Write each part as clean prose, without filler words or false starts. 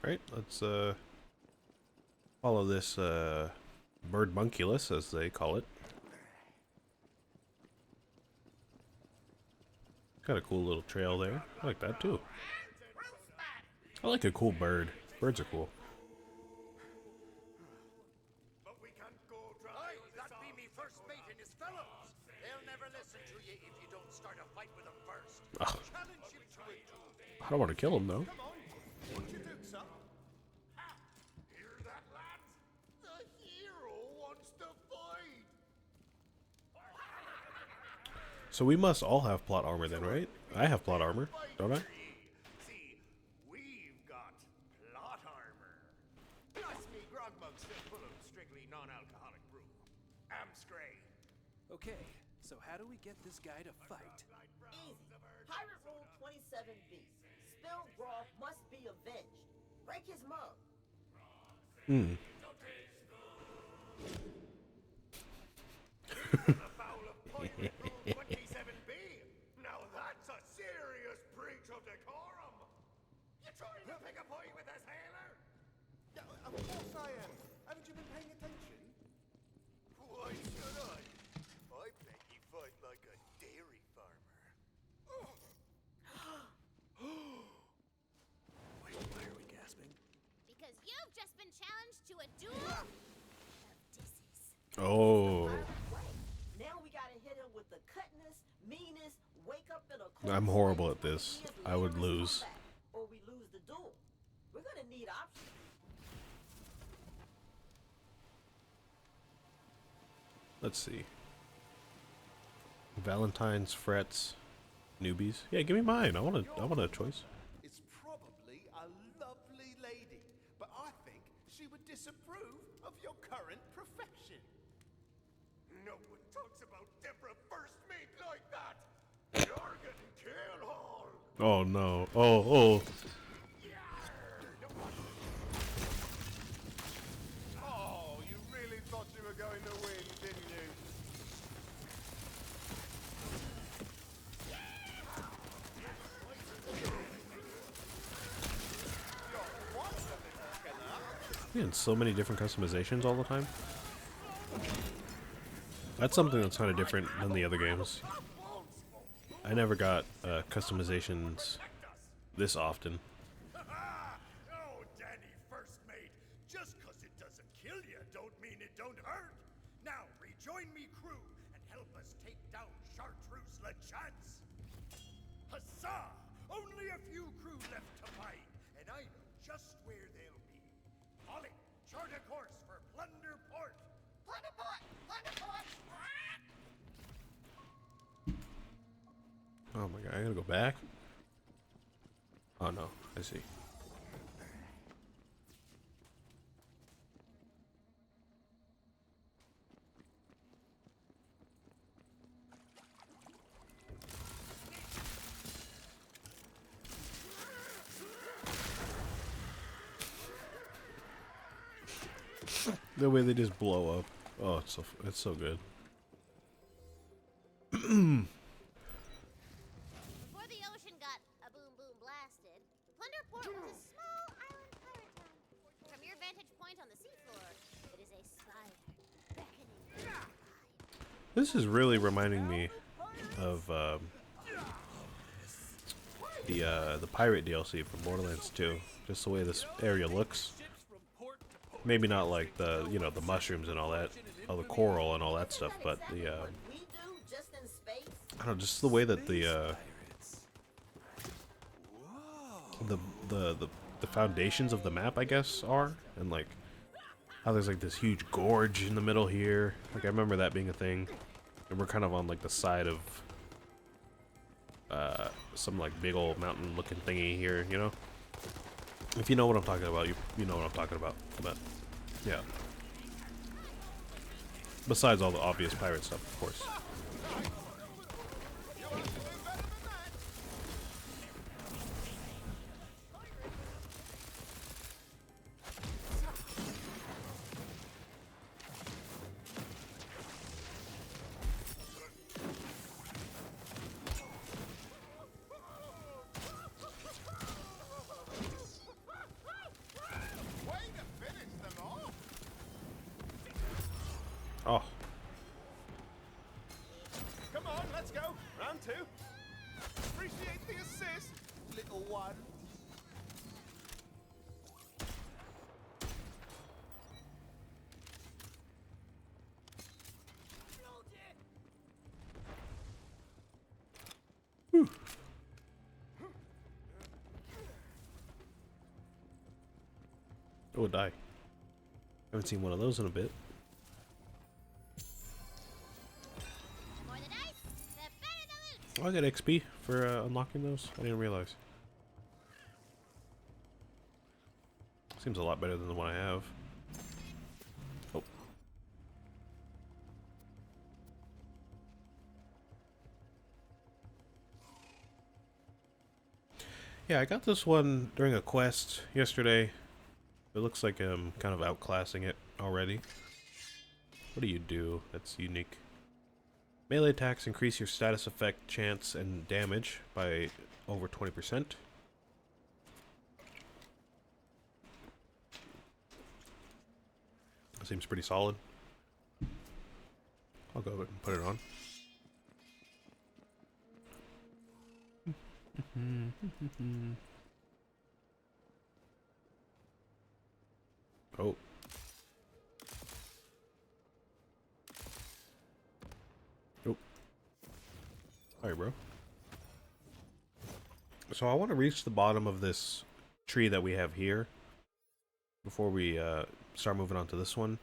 Right, let's follow this birdmunculus, as they call it. Got a cool little trail there. I like that too. I like a cool bird. Birds are cool. But we can't go dry. That be me first mate and his fellows. They'll never listen to you if you don't start a fight with them first. Ugh. Challenge him to it too. I don't want to kill him though. Come on, what you do, son? Ha! Hear that, lads? The hero wants to fight. So we must all have plot armor then, right? I have plot armor, don't I? See, we've got plot armor. Plus me grog mug's still full of strictly non-alcoholic brew. Amscray. Okay, so how do we get this guy to fight? Easy. Pirate Rule 27B. Spilled grog must be avenged. Break his mug. The foul of Pirate Rule 27B. Now that's a serious breach of decorum. You trying to pick a fight with a sailor? Of course I am. Haven't you been paying attention? Why should I? I bet you fight like a dairy farmer. Wait, why are we gasping? Because you've just been challenged to a duel of disses. Oh, Now we gotta hit him with the cutness, meanness, wake up in a I'm horrible at this. I would lose. Or we lose the duel. We're gonna need options. Let's see. Valentine's frets, newbies. Yeah, give me mine. I want a choice. It's probably a lovely lady, but I think she would disapprove of your current profession. No one talks about Deborah first mate like that. You're getting killed, Hall. Oh no. Oh. Oh, you really thought you were going to win, didn't you? Man, so many different customizations all the time. That's something that's kind of different than the other games. I never got customizations this often. Oh, Danny first mate. Just 'cause it doesn't kill you don't mean it don't hurt. Now rejoin me crew and help us take down Chartreuse LeChance. Huzzah! Only a few crew left to find, and I know just where they'll be. Ollie, chart a course for Plunder Port. Plunder Port! Plunder Port! Oh my god, I gotta go back? Oh no, I see. The way they just blow up. Oh, it's so good. Before the ocean got a boom boom blasted, Plunderport was a small island pirate town. From your vantage point on the seafloor, it is a spire beckoning you to find. This is really reminding me of the pirate DLC from Borderlands 2. Just the way this area looks. Maybe not like the the mushrooms and all that, all the coral and all that stuff, but the What we do just in space? I don't know, just the way that the foundations of the map, I guess, are, and like how there's like this huge gorge in the middle here. Like I remember that being a thing, and we're kind of on like the side of some like big old mountain looking thingy here, you know? If you know what I'm talking about, you know what I'm talking about. But yeah. Besides all the obvious pirate stuff, of course. Oh, Come on, let's go. Round two. Appreciate the assist, little one. oh, die. Haven't seen one of those in a bit. The more the dice, the better the loot. Oh, I got XP for unlocking those. I didn't realize. Seems a lot better than the one I have. Oh. Yeah, I got this one during a quest yesterday. It looks like I'm kind of outclassing it already. What do you do that's unique? Melee attacks increase your status effect chance and damage by over 20%. That seems pretty solid. I'll go ahead and put it on. Oh. Nope. Alright, bro. So I want to reach the bottom of this tree that we have here before we start moving on to this one.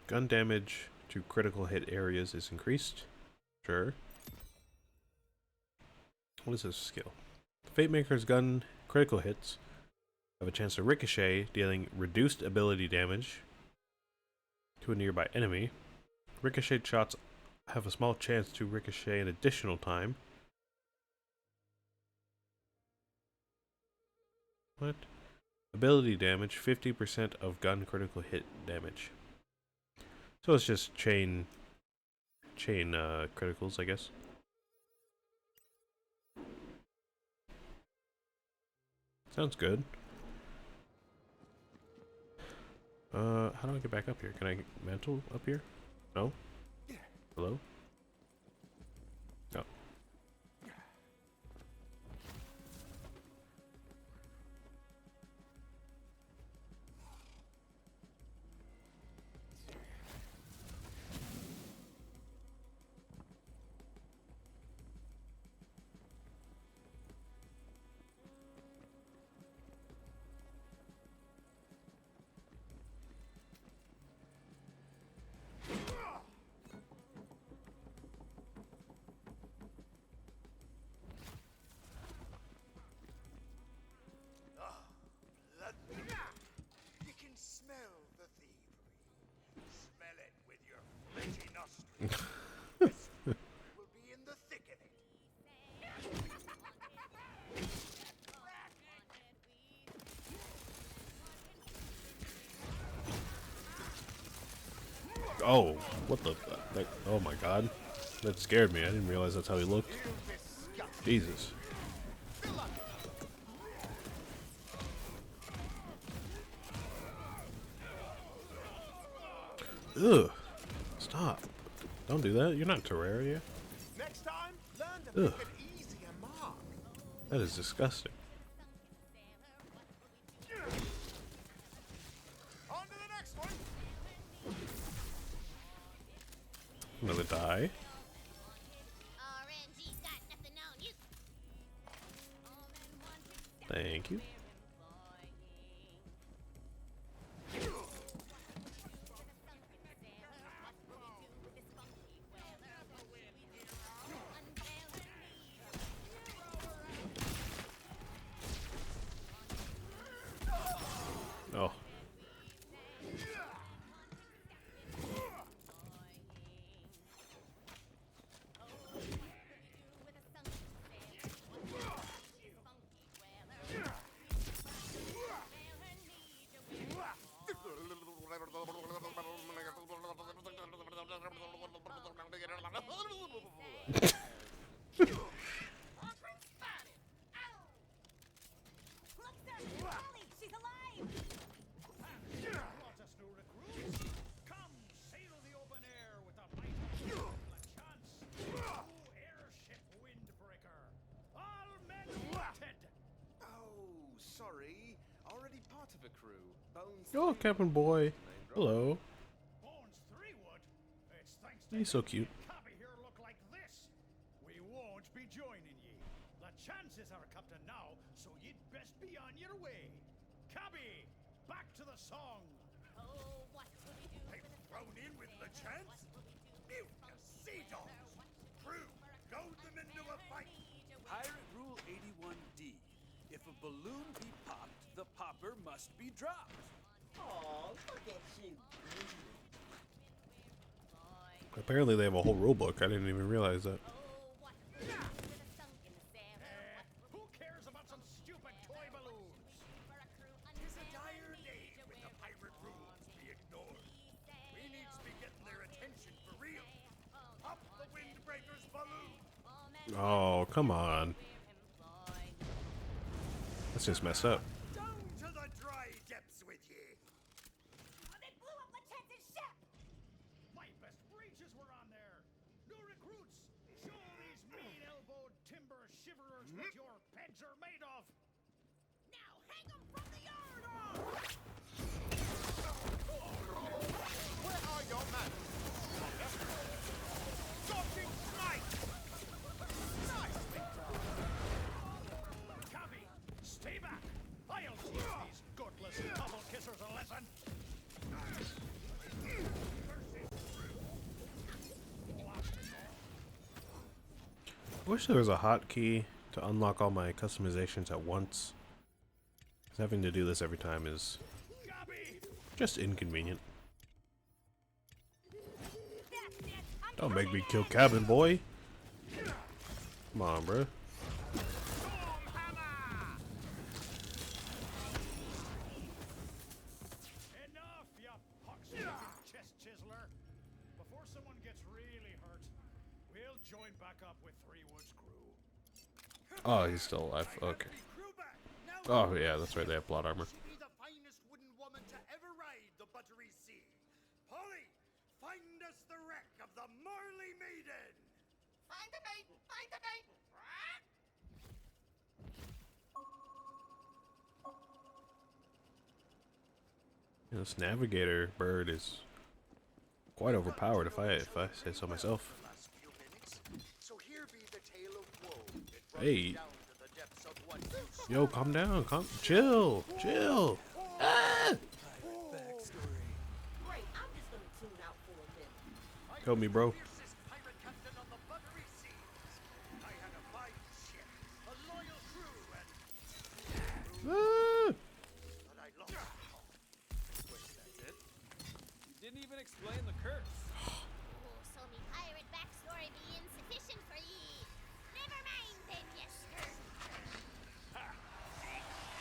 Gun damage to critical hit areas is increased. Sure. What is this skill? Fate Maker's gun critical hits have a chance to ricochet, dealing reduced ability damage to a nearby enemy. Ricochet shots have a small chance to ricochet an additional time. What? Ability damage, 50% of gun critical hit damage. So it's just chain criticals, I guess. Sounds good. How do I get back up here? Can I mantle up here? No? Hello? No. You can smell the thievery. Smell it with your fleshy nostrils. This will be in the thick of it. Oh, what the? Oh my god. That scared me. I didn't realize that's how he looked. Jesus. Ugh. Stop. Don't do that. You're not Terraria. Next time, learn to Ugh. pick an easier mark. That is disgusting. On to the next one. Another die. RNG's got nothing on you. Thank you. Oh. part of a crew. Bones Oh, Threewood Captain Boy. is the main draw. Hello. Bones Threewood? It's thanks to He's so you cute. that Cabby here look like this. We won't be joining ye. The chances are, Captain, now, so you'd best be on your way. Cabby, back to the song. Oh, what will we do They've for the thrown in with the chance. Mutinous sea dogs. Crew, goad them into a fight. Pirate Rule 81D. If a balloon be popped, the popper must be dropped. Oh, look at you. Apparently they have a whole rule book. I didn't even realize that. Who cares about some stupid toy balloons? Tis a dire day with the pirate rules be ignored. We need to be getting their attention for real. Up the windbreaker's balloon. Oh, come on. That's just messed up. Down to the dry depths with ye. They blew up Lachence's ship! My best breeches were on there. New recruits, show these mean-elbowed timber shiverers what your pegs are made of. Now hang 'em from the yard! Where are your manners? Dodging smite! Nicely done. Cabby, stay back. I'll teach these gutless double kissers a lesson. I wish there was a hotkey to unlock all my customizations at once. 'Cause having to do this every time is Cabby! just inconvenient. Don't make me kill Cabin Boy. Come on, bro. Enough, you pox-sticking chest chiseler. Before someone gets really hurt, we'll join back up with Three Woods' crew. Oh, he's still alive. Okay. Crew back. Now Oh, yeah, that's right. They have plot armor. she be the finest wooden woman to ever ride the buttery sea. Polly, find us the wreck of the Marley Maiden. Find the maiden! Find the maiden! This navigator bird is quite overpowered, if I say so myself. Last few minutes. So here be the tale of woe. It brought Hey. me down to the depths of what used Yo, calm down. Chill. Chill. Ah! Backstory. Great, I'm just gonna tune out for a minute. Help me, bro. Fiercest pirate captain on the buttery seas. I had a fine ship, a loyal crew, and Ah! but I lost. Wait, that's it? You didn't even explain the curse. Oh, so me pirate backstory be insufficient for ye. Never mind then, yes, sir.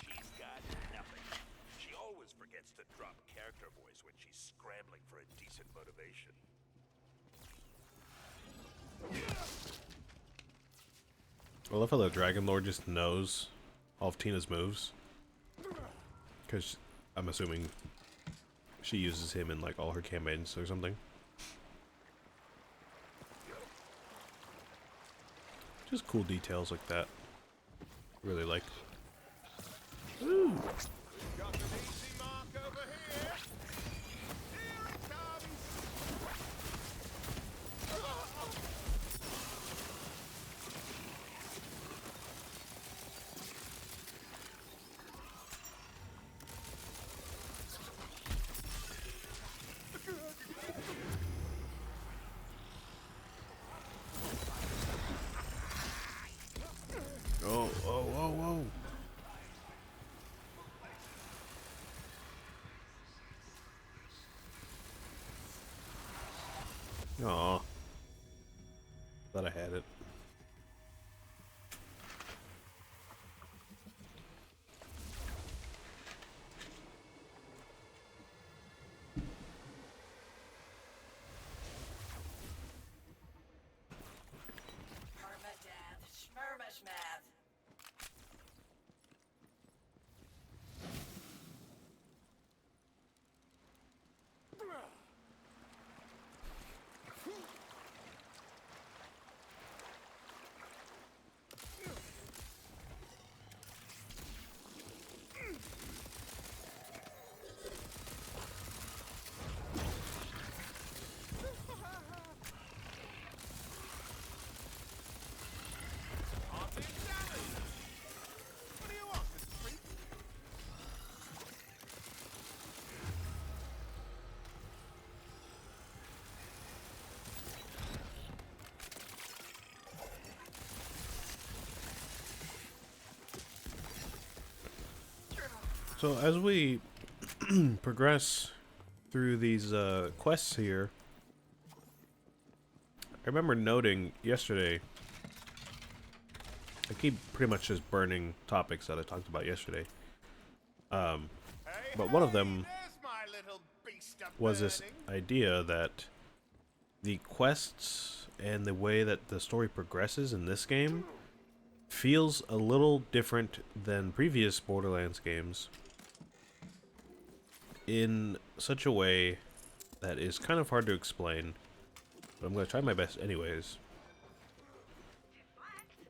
She's got nothing. She always forgets to drop character voice when she's scrambling for a decent motivation. I love how the Dragon Lord just knows all of Tina's moves. Because I'm assuming she uses him in like all her campaigns or something. Just cool details like that. Really like. Ooh. Got an easy mark over here. Here it comes. Oh, oh, oh, oh. Aw. Thought I had it. Permadeath, Schmermashmath. So as we progress through these quests here, I remember noting yesterday, I keep pretty much just burning topics that I talked about yesterday. But one of them was this idea that the quests and the way that the story progresses in this game feels a little different than previous Borderlands games in such a way that is kind of hard to explain, but I'm going to try my best anyways,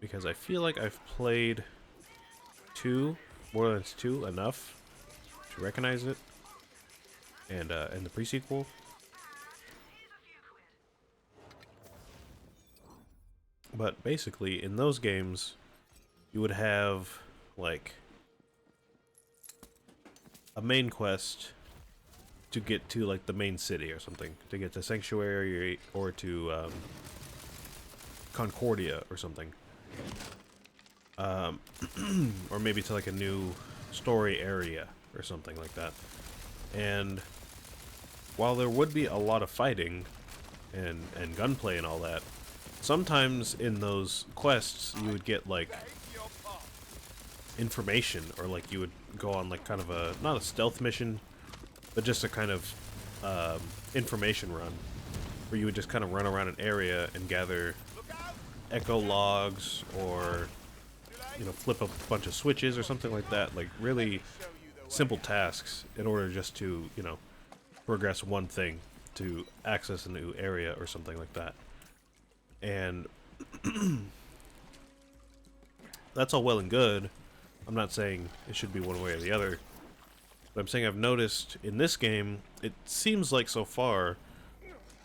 because I feel like I've played Borderlands 2 enough to recognize it, and the pre-sequel. But basically, in those games, you would have, like, a main quest to get to, like, the main city or something. To get to Sanctuary or to, Concordia or something. Or maybe to, like, a new story area or something like that. And while there would be a lot of fighting and gunplay and all that, sometimes in those quests you would get, like, information, or like you would go on, like, kind of a, not a stealth mission, but just a kind of information run, where you would just kind of run around an area and gather echo logs, or, you know, flip a bunch of switches or something like that. Like, really simple tasks in order just to, you know, progress one thing, to access a new area or something like that. And that's all well and good. I'm not saying it should be one way or the other, but I'm saying I've noticed in this game, it seems like so far,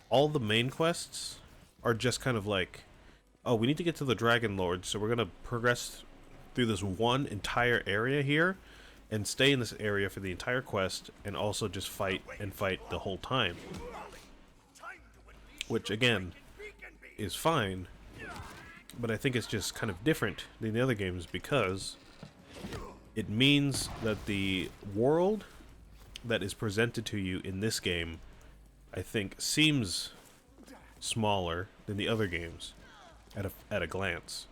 all the main quests are just kind of like, oh, we need to get to the Dragon Lord, so we're gonna progress through this one entire area here, and stay in this area for the entire quest, and also just fight and fight the whole time. Which, again, is fine, but I think it's just kind of different than the other games, because it means that the world that is presented to you in this game, I think, seems smaller than the other games at a glance.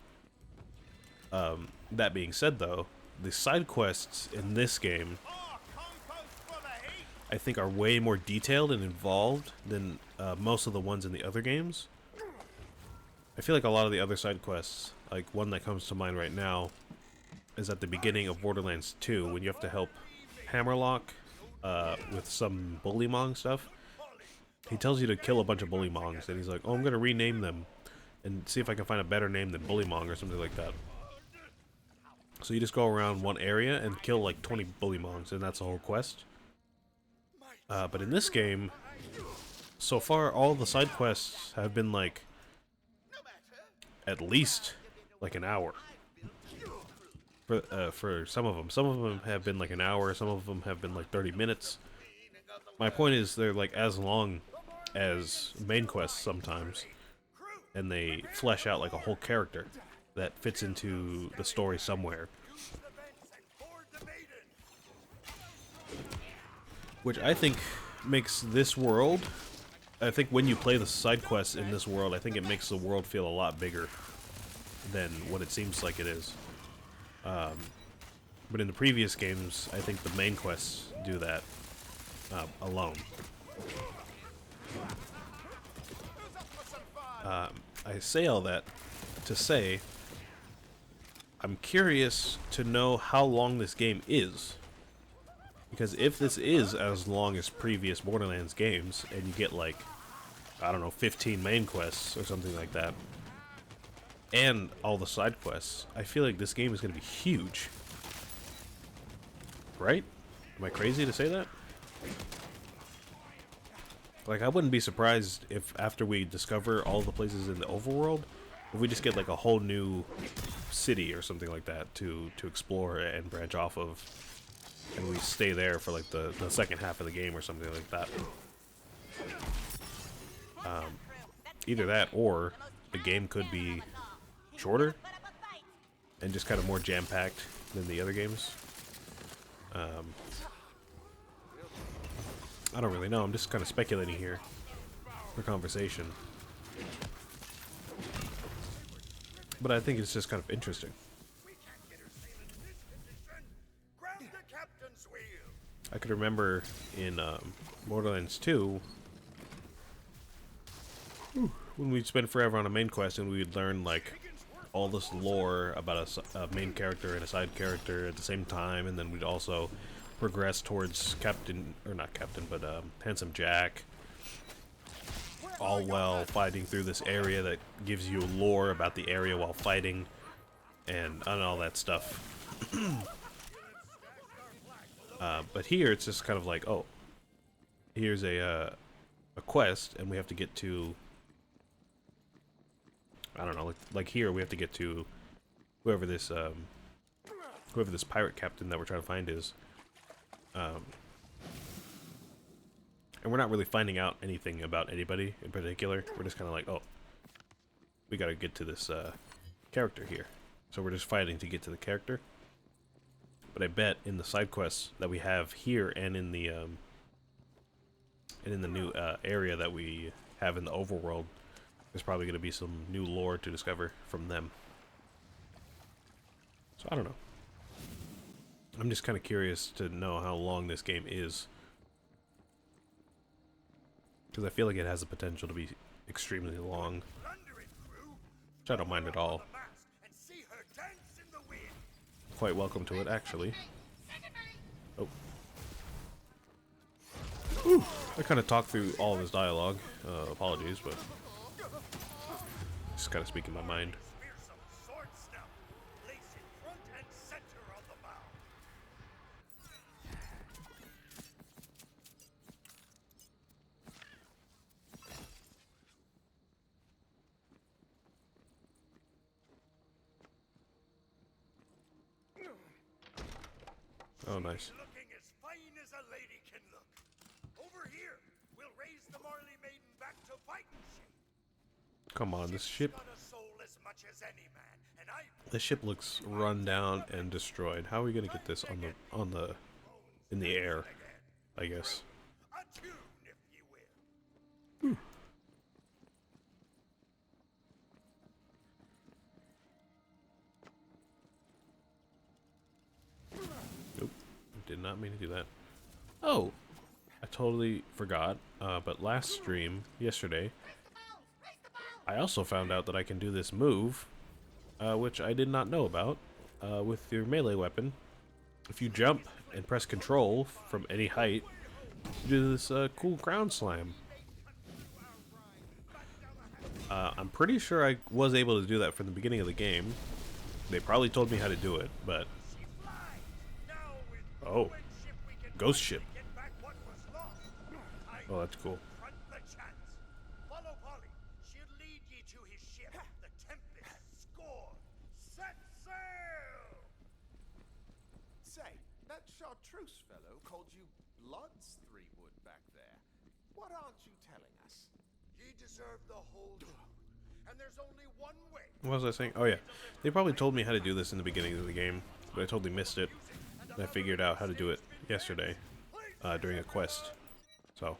That being said, though, the side quests in this game, I think, are way more detailed and involved than most of the ones in the other games. I feel like a lot of the other side quests, like one that comes to mind right now, is at the beginning of Borderlands 2, when you have to help Hammerlock with some Bullymong stuff. He tells you to kill a bunch of Bullymongs, and he's like, oh, I'm going to rename them and see if I can find a better name than Bullymong or something like that. So you just go around one area and kill like 20 Bullymongs, and that's the whole quest. But in this game, so far, all the side quests have been like at least like an hour. For some of them. Some of them have been like an hour, some of them have been like 30 minutes. My point is, they're like as long as main quests sometimes, and they flesh out like a whole character that fits into the story somewhere. Which I think makes this world, I think when you play the side quests in this world, I think it makes the world feel a lot bigger than what it seems like it is. But in the previous games, I think the main quests do that alone. I say all that to say, I'm curious to know how long this game is. Because if this is as long as previous Borderlands games, and you get like, I don't know, 15 main quests or something like that, and all the side quests, I feel like this game is going to be huge. Right? Am I crazy to say that? Like, I wouldn't be surprised if after we discover all the places in the overworld, if we just get like a whole new city or something like that to explore and branch off of, and we stay there for like the second half of the game or something like that. Either that, or the game could be shorter and just kind of more jam-packed than the other games. I don't really know. I'm just kind of speculating here for conversation. But I think it's just kind of interesting. We can't get her sailing in this condition. Grab the captain's wheel. I could remember in Borderlands 2 when we'd spend forever on a main quest and we'd learn like all this lore about a main character and a side character at the same time, and then we'd also progress towards Captain, or not Captain, but Handsome Jack, all while fighting through this area that gives you lore about the area while fighting, and all that stuff. But here it's just kind of like, oh, here's a quest, and we have to get to, I don't know, like here we have to get to whoever this pirate captain that we're trying to find is. And we're not really finding out anything about anybody in particular. We're just kind of like, oh, we gotta get to this character here. So we're just fighting to get to the character. But I bet in the side quests that we have here and in the new area that we have in the overworld, there's probably going to be some new lore to discover from them. So I don't know. I'm just kind of curious to know how long this game is, because I feel like it has the potential to be extremely long, which I don't mind at all. Quite welcome to it, actually. Oh. Ooh, I kind of talked through all of his dialogue. Apologies, but just kind of speaking my mind. Oh, nice. Looking as fine as a lady can look. Over here, we'll raise the Marley Maiden back to fighting shape. Come on, this ship. Got a soul as much as any man, and I This ship looks run down and destroyed. How are we gonna get this in the air? I guess. a tune, if you will. Nope. Did not mean to do that. Oh, I totally forgot. But last stream, yesterday, I also found out that I can do this move, which I did not know about, with your melee weapon. If you jump and press control from any height, you do this cool ground slam. I'm pretty sure I was able to do that from the beginning of the game. They probably told me how to do it, but... Oh. Ghost ship. Oh, that's cool. Follow Polly. She'll lead ye to his ship. The Tempest score. Set sail! Say, that chartreuse fellow called you Blood's Three-Wood back there. What aren't you telling us? Ye deserve the whole truth. And there's only one way. What was I saying? Oh yeah, they probably told me how to do this in the beginning of the game, but I totally missed it. And I figured out how to do it yesterday during a quest. So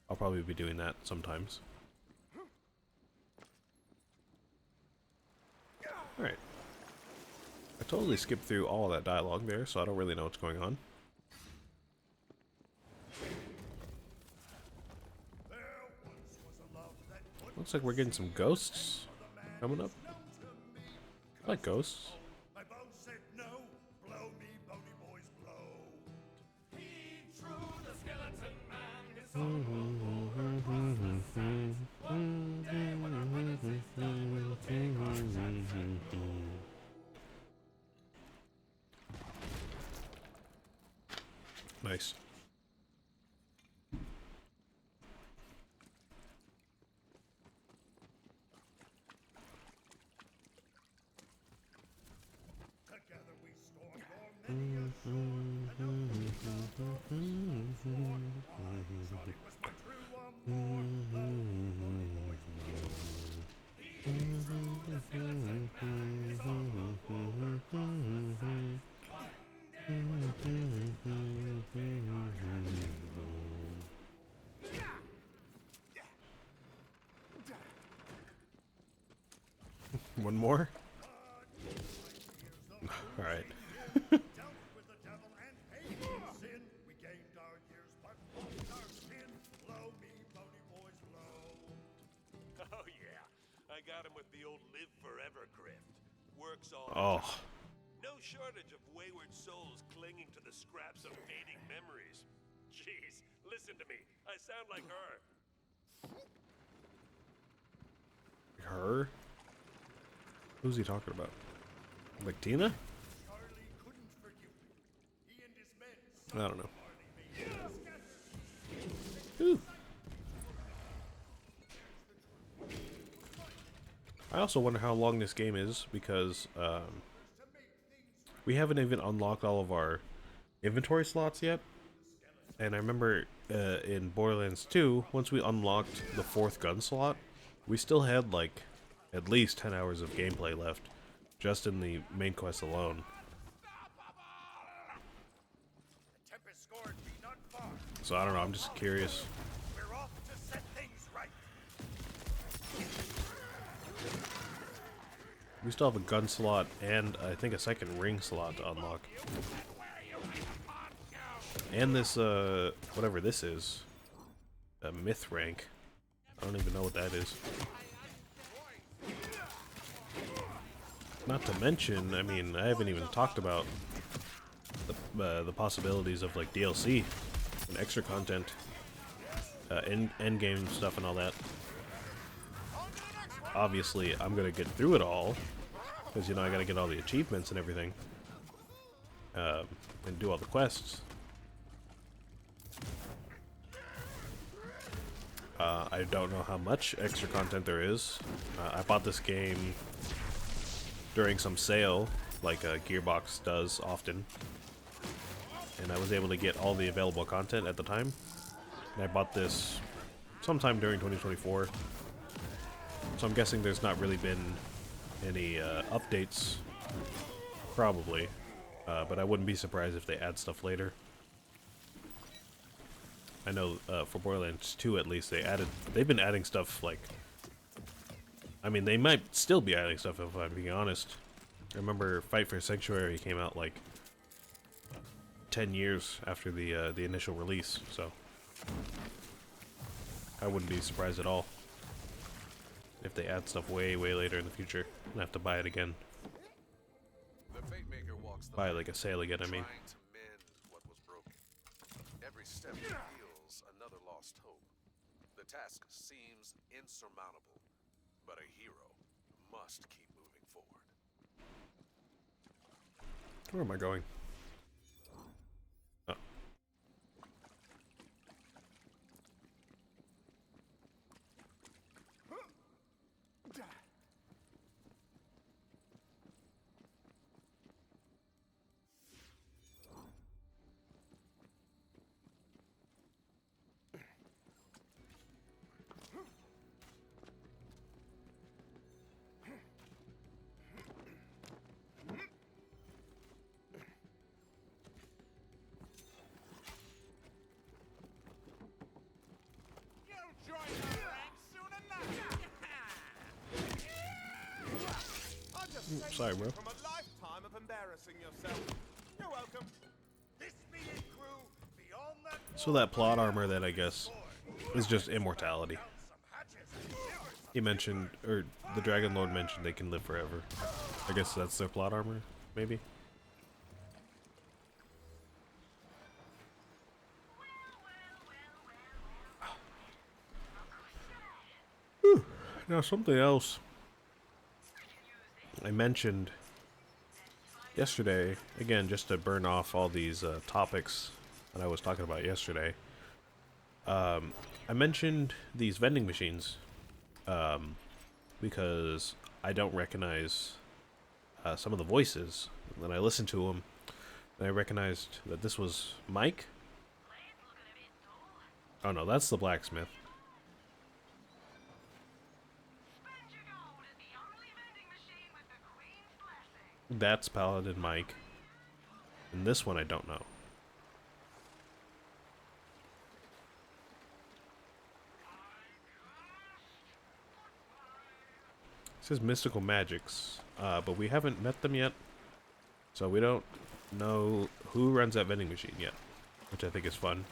I'll probably be doing that sometimes. Alright. I totally skipped through all that dialogue there, so I don't really know what's going on. Looks like we're getting some ghosts coming up. I like ghosts. My bow said no. Blow me, bony boys, blow. He threw the skeleton man. It's Nice. together we stormed o'er many a shore. And no thought it was but true on board. He threw the skeleton man. His armor overcome. One day was One more? Alright. Dealt with the devil and paid for sin. We gained our years, but lost our skin. Blow me, bony boys, blow. Oh yeah, I got him with the old live forever grift. Works all Oh. the time. No shortage of wayward souls clinging to the scraps of fading memories. Jeez, listen to me. I sound like her. Her? Who's he talking about? Like Tina? Charlie couldn't forgive me. He and his men I don't know. made Ooh. I also wonder how long this game is because we haven't even unlocked all of our inventory slots yet. And I remember in Borderlands 2, once we unlocked the 4th gun slot, we still had like at least 10 hours of gameplay left just in the main quest alone. Tempest scored me not far. So I don't know, I'm just curious. We're off to set things right. We still have a gun slot and I think a second ring slot to unlock. And this, whatever this is, a myth rank. I don't even know what that is. Not to mention, I mean, I haven't even talked about the possibilities of like DLC and extra content, end game stuff and all that. Obviously, I'm gonna get through it all because you know I gotta get all the achievements and everything, and do all the quests. I don't know how much extra content there is. I bought this game during some sale, like Gearbox does often, and I was able to get all the available content at the time. And I bought this sometime during 2024, so I'm guessing there's not really been any updates, probably, but I wouldn't be surprised if they add stuff later. I know for Borderlands 2 at least they've been adding stuff like, I mean they might still be adding stuff if I'm being honest. I remember Fight for Sanctuary came out like 10 years after the initial release, so I wouldn't be surprised at all if they add stuff way later in the future and have to buy it again. The Fate Maker walks the Buy like a sale again, I mean. trying to mend what was broken. Every step reveals another lost hope. The task seems insurmountable, but a hero must keep moving forward. Where am I going? Oh. Sorry, bro. From a lifetime of embarrassing yourself. You're welcome. This meeting crew beyond that So that plot armor that I guess is just immortality. some hatches and shivers. He mentioned, or the Dragon Lord mentioned they can live forever. I guess that's their plot armor, maybe? Whew. Now something else I mentioned yesterday, again, just to burn off all these topics that I was talking about yesterday. I mentioned these vending machines because I don't recognize some of the voices. And then I listened to them, and I recognized that this was Mike. Oh no, that's the blacksmith. That's Paladin Mike. And this one I don't know. says mystical magics, but we haven't met them yet, so we don't know who runs that vending machine yet, which I think is fun,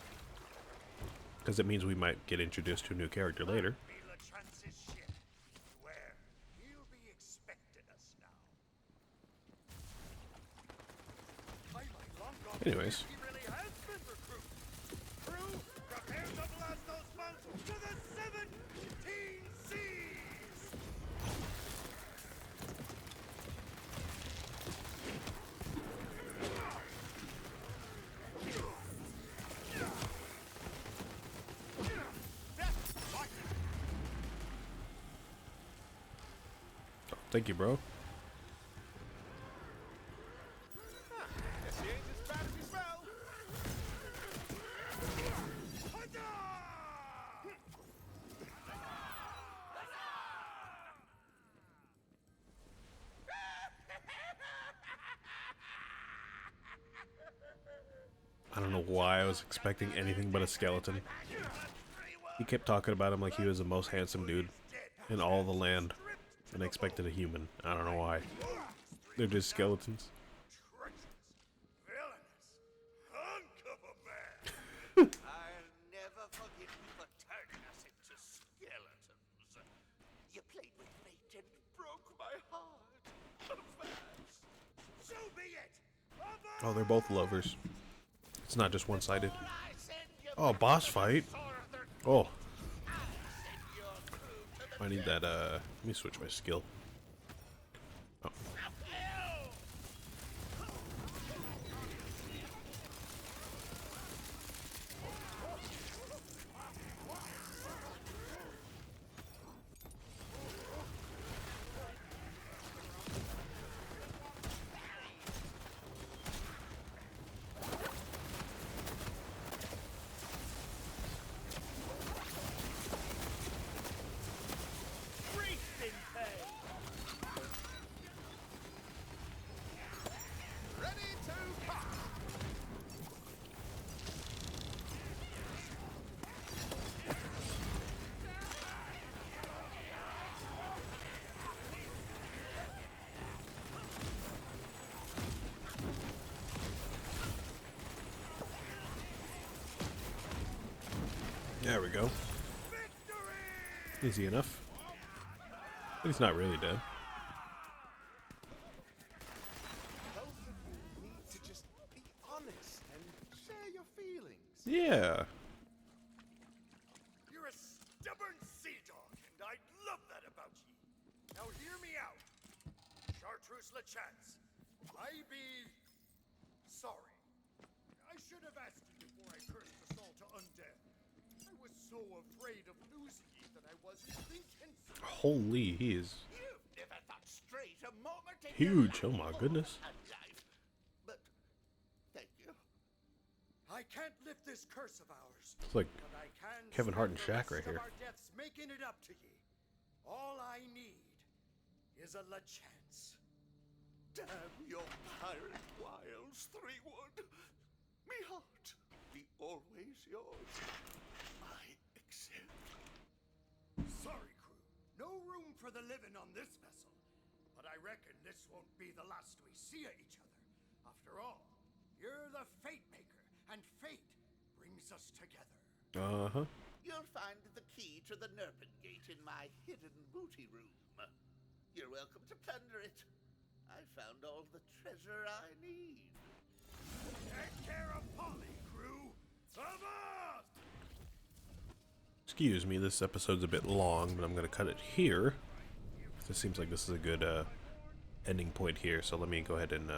because it means we might get introduced to a new character later. LeChance's ship. Beware, he'll be expecting us now. Anyways, He really has been recruited. Crew, prepare to blast those buns to the 17 seas! thank you, bro. Guess he ain't as bad as he smell. I don't know why I was expecting anything but a skeleton. He kept talking about him like he was the most handsome dude in all the land, and I expected a human. I don't know why. They're just skeletons. I'll never forgive you for turning us into skeletons. You played with fate and broke my heart. So be it. Oh, they're both lovers. It's not just one-sided. Oh, boss fight. Oh. I need that, let me switch my skill. Oh. There we go. Easy enough. But he's not really dead. Both of you need to just be honest and share your feelings. Yeah. You're a stubborn sea dog, and I love that about ye. Now hear me out. Chartreuse LeChance, I be sorry. I should have asked you before I cursed us all to undead. I was so afraid of losing ye that I wasn't thinking. Holy, he is You've never thought straight a moment in huge. your Oh my goodness. life. But thank you. I can't lift this curse of ours. It's like But I can Kevin Hart and spend the Shaq right rest of here. Our deaths making it up to ye. All I need is a LeChance. Damn your pirate wiles, Threewood. Me heart be always yours. I accept. Sorry, crew. No room for the living on this vessel. But I reckon this won't be the last we see of each other. After all, you're the Fate Maker, and fate brings us together. Uh-huh. You'll find the key to the Nerpen Gate in my hidden booty room. You're welcome to plunder it. I found all the treasure I need. Take care of Polly, crew. Avast! Excuse me, this episode's a bit long, but I'm going to cut it here. It seems like this is a good ending point here, so let me go ahead and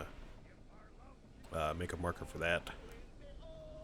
make a marker for that.